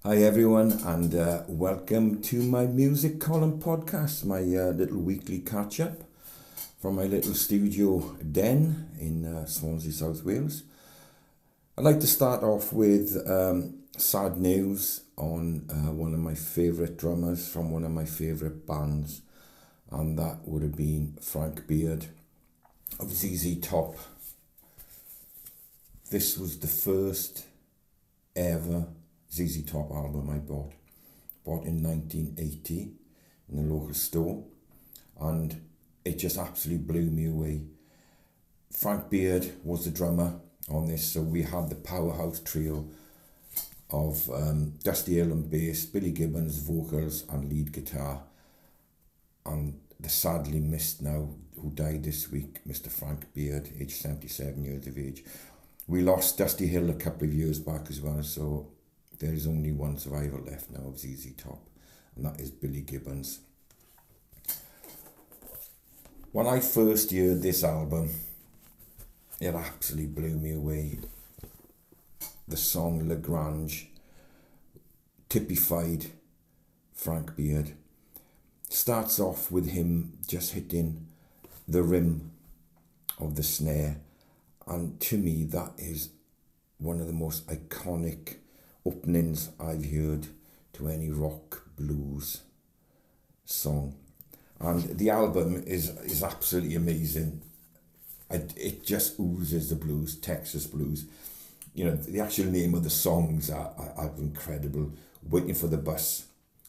Hi everyone, and welcome to my music column podcast, my little weekly catch-up from my little studio den in Swansea, South Wales. I'd like to start off with sad news on one of my favourite drummers from one of my favourite bands, and that would have been Frank Beard of ZZ Top. This was the first ever ZZ Top album I bought in 1980 in the local store, and it just absolutely blew me away. Frank Beard was the drummer on this, so we had the powerhouse trio of Dusty Hill on bass, Billy Gibbons vocals and lead guitar, and the sadly missed now, who died this week, Mr. Frank Beard, aged 77 years of age. We lost Dusty Hill a couple of years back as well, so there is only one survivor left now of ZZ Top, and that is Billy Gibbons. When I first heard this album, it absolutely blew me away. The song La Grange typified Frank Beard. Starts off with him just hitting the rim of the snare, and to me that is one of the most iconic openings I've heard to any rock blues song. And the album is absolutely amazing. It just oozes the blues, Texas blues. You know, the actual name of the songs are incredible. Waiting for the Bus,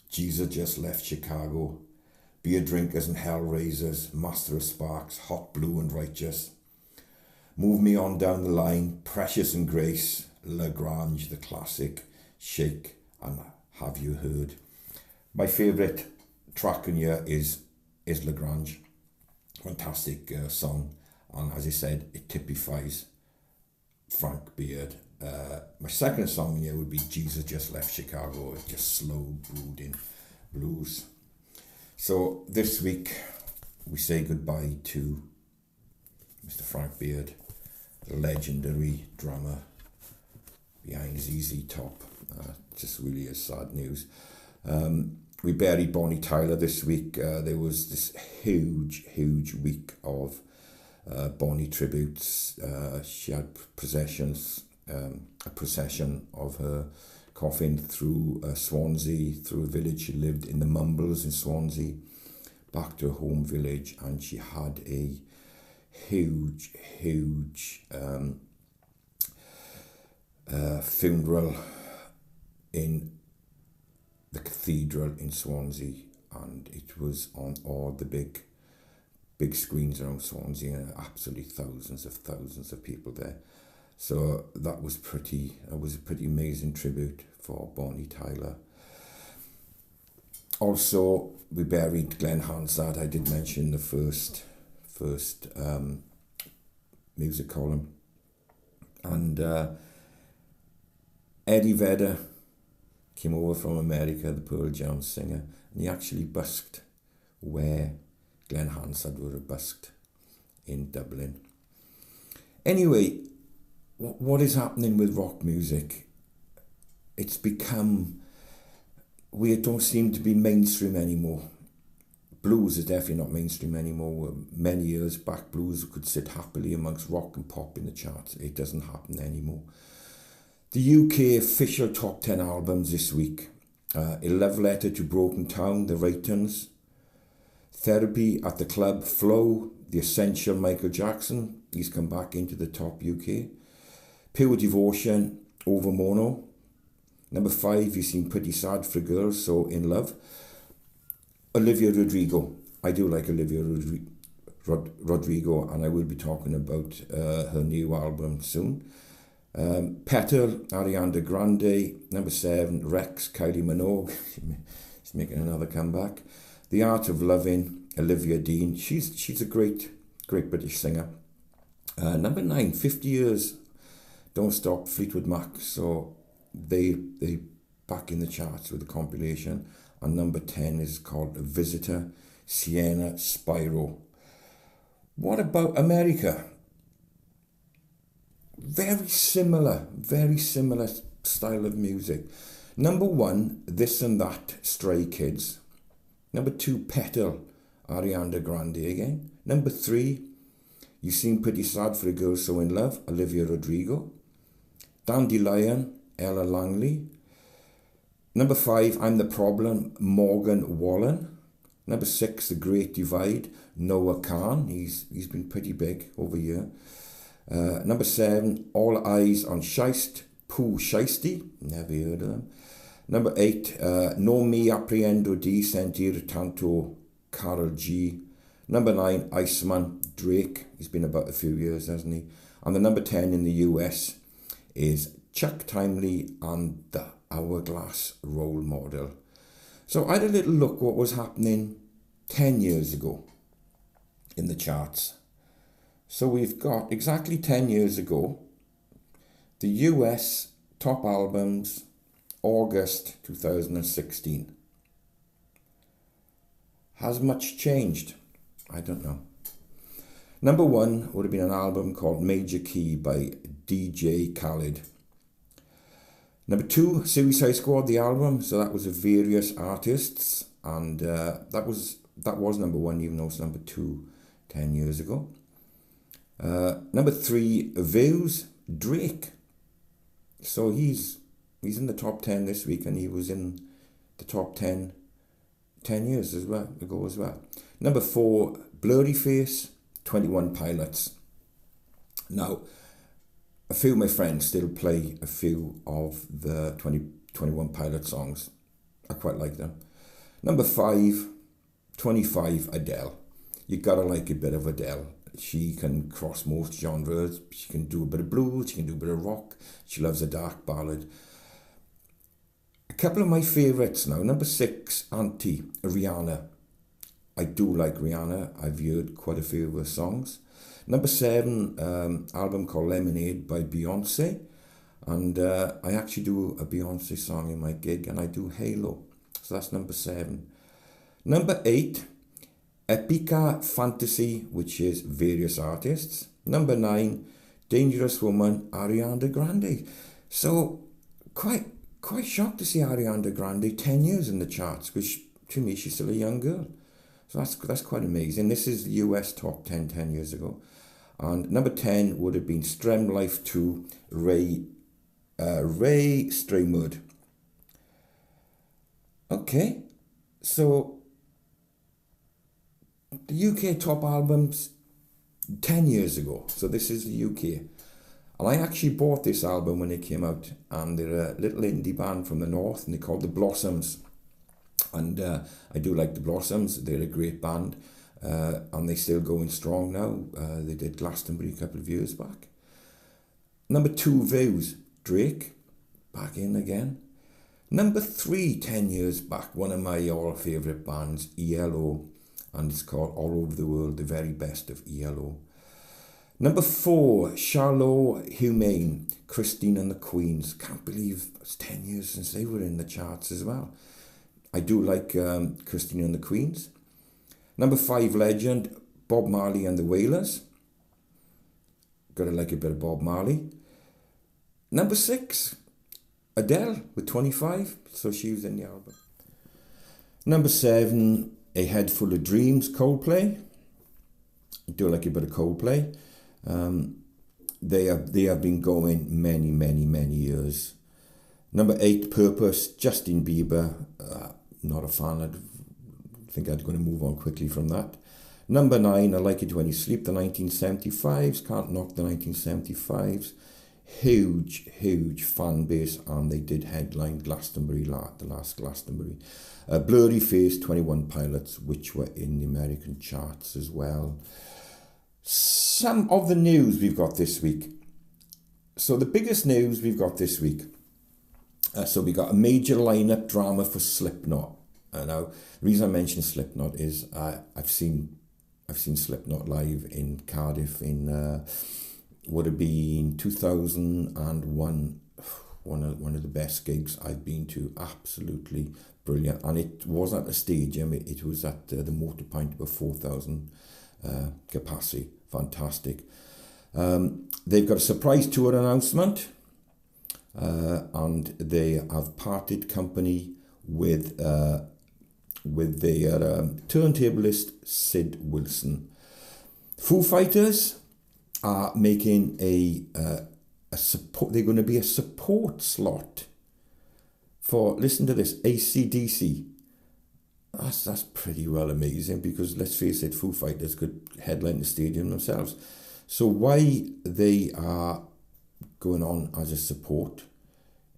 Jesus Just Left Chicago, Beer Drinkers and Hellraisers, Master of Sparks, Hot Blue and Righteous, Move Me On Down the Line, Precious and Grace, La Grange, the classic, Shake, and Have You Heard. My favourite track in here is La Grange. Fantastic song, and as I said, it typifies Frank Beard. My second song in here would be Jesus Just Left Chicago. It's just slow, brooding blues. So this week we say goodbye to Mr. Frank Beard, the legendary drummer behind ZZ Top. Just really is sad news. We buried Bonnie Tyler this week. There was this huge week of Bonnie tributes. She had a procession of her coffin through Swansea, through a village she lived in, the Mumbles in Swansea, back to her home village, and she had a huge funeral in the cathedral in Swansea, and it was on all the big screens around Swansea, and absolutely thousands of people there. So that was a pretty amazing tribute for Bonnie Tyler. Also, we buried Glenn Hansard. I did mention the first music column, and Eddie Vedder came over from America, the Pearl Jam singer, and he actually busked where Glenn Hansard would have busked in Dublin. Anyway, what is happening with rock music? It's become, we don't seem to be mainstream anymore. Blues is definitely not mainstream anymore. Many years back, blues could sit happily amongst rock and pop in the charts. It doesn't happen anymore. The UK official top 10 albums this week. A Love Letter to Broken Town, The Raytons. Therapy at the Club, Flow, The Essential, Michael Jackson. He's come back into the top UK. Pure Devotion, Over Mono. Number 5, You Seem Pretty Sad for a Girl, So In Love. Olivia Rodrigo. I do like Olivia Rodrigo, and I will be talking about her new album soon. Petal, Ariana Grande. Number 7, Rex, Kylie Minogue. She's making another comeback. The Art of Loving, Olivia Dean. She's a great British singer. Number 9, 50 Years, Don't Stop, Fleetwood Mac. So they back in the charts with the compilation. And number 10 is called Visitor, Sienna Spyro. What about America? Very similar style of music. Number 1, This and That, Stray Kids. Number 2, Petal, Ariana Grande again. Number 3, You Seem Pretty Sad for a Girl So In Love, Olivia Rodrigo. Dandelion, Ella Langley. Number 5, I'm the Problem, Morgan Wallen. Number 6, The Great Divide, Noah Khan. He's been pretty big over here. Number 7, All Eyes on Scheist, Pooh Shiesty. Never heard of them. Number 8, No Me Apprehendo Di Sentir Tanto, Karol G. Number 9, Iceman, Drake. He's been about a few years, hasn't he? And the number 10 in the US is Chuck Timely and the Hourglass Role Model. So I had a little look what was happening 10 years ago in the charts. So we've got exactly 10 years ago, the US top albums, August 2016. Has much changed? I don't know. Number 1 would have been an album called Major Key by DJ Khaled. Number 2, Suicide Squad, the album. So that was of various artists, and that was number 1, even though it's number 2 10 years ago. Number 3, Views, Drake. So he's in the top 10 this week, and he was in the top 10 years ago as well. Number 4, Blurry Face, 21 Pilots. Now, a few of my friends still play a few of the 21 Pilot songs. I quite like them. Number 5, 25, Adele. You gotta like a bit of Adele. She can cross most genres. She can do a bit of blues, she can do a bit of rock. She loves a dark ballad. A couple of my favourites now. Number 6, Auntie, Rihanna. I do like Rihanna. I've heard quite a few of her songs. Number 7, album called Lemonade by Beyonce. And I actually do a Beyonce song in my gig, and I do Halo. So that's number 7. Number 8, Epica Fantasy, which is various artists. Number 9, Dangerous Woman, Ariana Grande. So quite shocked to see Ariana Grande 10 years in the charts, because to me she's still a young girl. So that's quite amazing. This is the US top 10 years ago. And number 10 would have been Strem Life 2, Ray Straymud. Okay, so the UK top albums 10 years ago. So this is the UK. And I actually bought this album when it came out, and they're a little indie band from the north, and they're called The Blossoms. And I do like The Blossoms. They're a great band, and they're still going strong now. They did Glastonbury a couple of years back. Number 2, Views, Drake, back in again. Number 3, 10 years back, one of my all-favourite bands, ELO, and it's called All Over the World, the very best of ELO. Number 4, Charlotte Humane, Christine and the Queens. Can't believe it's 10 years since they were in the charts as well. I do like Christine and the Queens. Number 5, legend, Bob Marley and the Wailers. Gotta like a bit of Bob Marley. Number 6, Adele with 25, so she was in the album. Number 7, A Head Full of Dreams, Coldplay. I do like a bit of Coldplay. They have been going many years. Number 8, Purpose, Justin Bieber. Not a fan. I think I'm going to move on quickly from that. Number 9, I Like It When You Sleep, the 1975s. Can't knock the 1975s. Huge fan base, and they did headline Glastonbury, the last Glastonbury. Blurry Face, 21 Pilots, which were in the American charts as well. Some of the news we've got this week. So the biggest news we've got this week. So we got a major lineup drama for Slipknot. Now, the reason I mention Slipknot is I've seen Slipknot live in Cardiff in would have been 2001. One of the best gigs I've been to. Absolutely brilliant, and it wasn't at the stadium. It was at the Motorpoint with 4,000 capacity. Fantastic. They've got a surprise tour announcement. and they have parted company with their turntablist Sid Wilson. Foo Fighters are making a support. They're going to be a support slot for, listen to this, AC/DC. That's pretty well amazing, because let's face it, Foo Fighters could headline the stadium themselves. So why they are going on as a support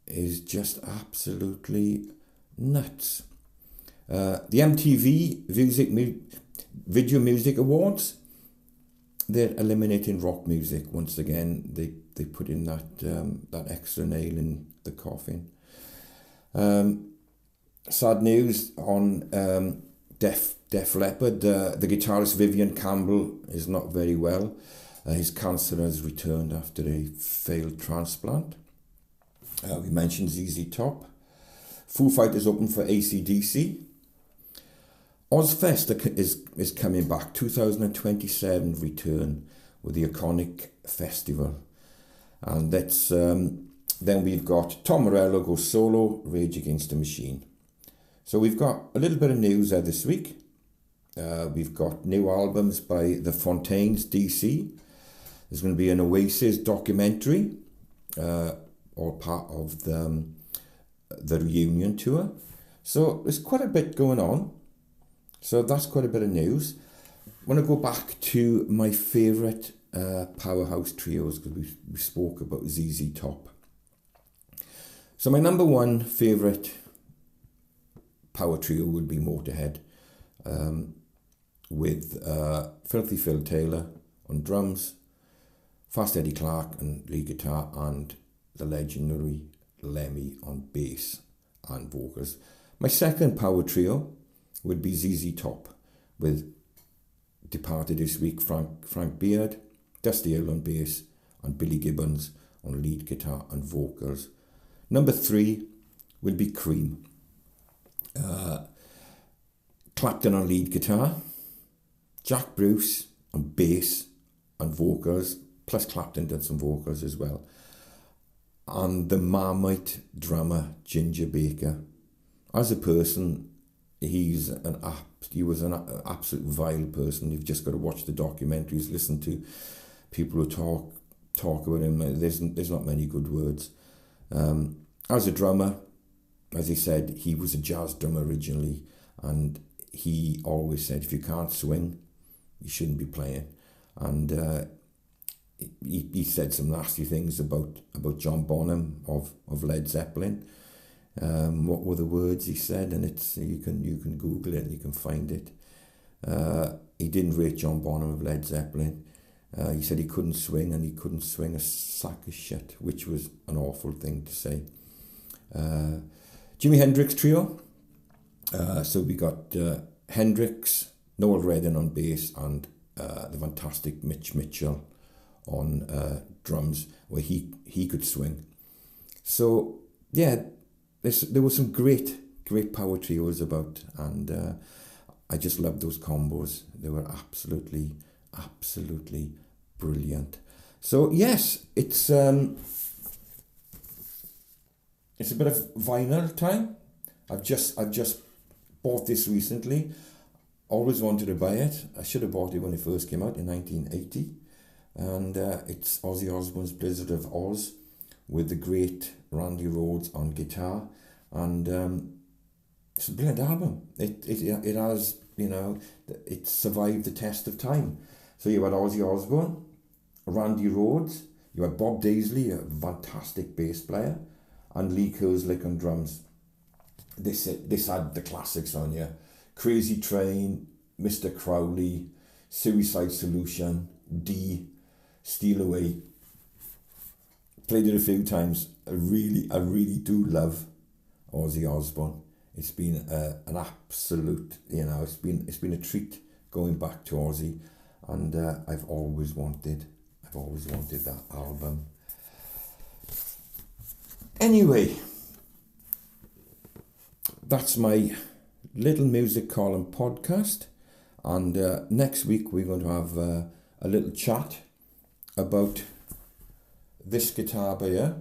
is just absolutely nuts. The MTV Video Music Awards, they're eliminating rock music once again. They put in that extra nail in the coffin. Sad news on Def Leppard. The guitarist Vivian Campbell is not very well. His cancer has returned after a failed transplant. We mentioned ZZ Top. Foo Fighters open for AC/DC. Ozfest is coming back. 2027 return with the iconic festival. And that's then we've got Tom Morello goes solo, Rage Against the Machine. So we've got a little bit of news there this week. We've got new albums by The Fontaines, DC. There's going to be an Oasis documentary, or part of the reunion tour. So there's quite a bit going on. So that's quite a bit of news. I want to go back to my favourite powerhouse trios, because we spoke about ZZ Top. So my number one favourite power trio would be Motorhead, with Filthy Phil Taylor on drums, Fast Eddie Clarke on lead guitar, and the legendary Lemmy on bass and vocals. My second power trio would be ZZ Top, with departed this week Frank Beard, Dusty Hill on bass, and Billy Gibbons on lead guitar and vocals. Number three would be Cream. Clapton on lead guitar, Jack Bruce on bass and vocals, plus Clapton did some vocals as well, and the Marmite drummer Ginger Baker. As a person, he was an absolute vile person. You've just got to watch the documentaries, listen to people who talk about him. There's not many good words. As a drummer, as he said, he was a jazz drummer originally, and he always said, if you can't swing, you shouldn't be playing. And he said some nasty things about John Bonham of Led Zeppelin. What were the words he said? And it's you can Google it and you can find it. He didn't rate John Bonham of Led Zeppelin. He said he couldn't swing, and he couldn't swing a sack of shit, which was an awful thing to say. Jimi Hendrix trio. So we got Hendrix, Noel Redding on bass, and the fantastic Mitch Mitchell on drums, where he could swing. So yeah, there were some great power trios about, and I just loved those combos. They were absolutely brilliant. So yes, it's a bit of vinyl time. I've just bought this recently. Always wanted to buy it. I should have bought it when it first came out in 1980. And it's Ozzy Osbourne's Blizzard of Ozz, with the great Randy Rhoads on guitar. And it's a brilliant album. It has, it survived the test of time. So you had Ozzy Osbourne, Randy Rhoads, you had Bob Daisley, a fantastic bass player, and Lee Kerslake on drums. This had the classics on you. Crazy Train, Mr. Crowley, Suicide Solution, D, Steal Away. Played it a few times. I really do love Ozzy Osbourne. It's been an absolute, it's been a treat going back to Ozzy, and I've always wanted that album. Anyway, that's my little music column podcast, and next week we're going to have a little chat about this guitar here,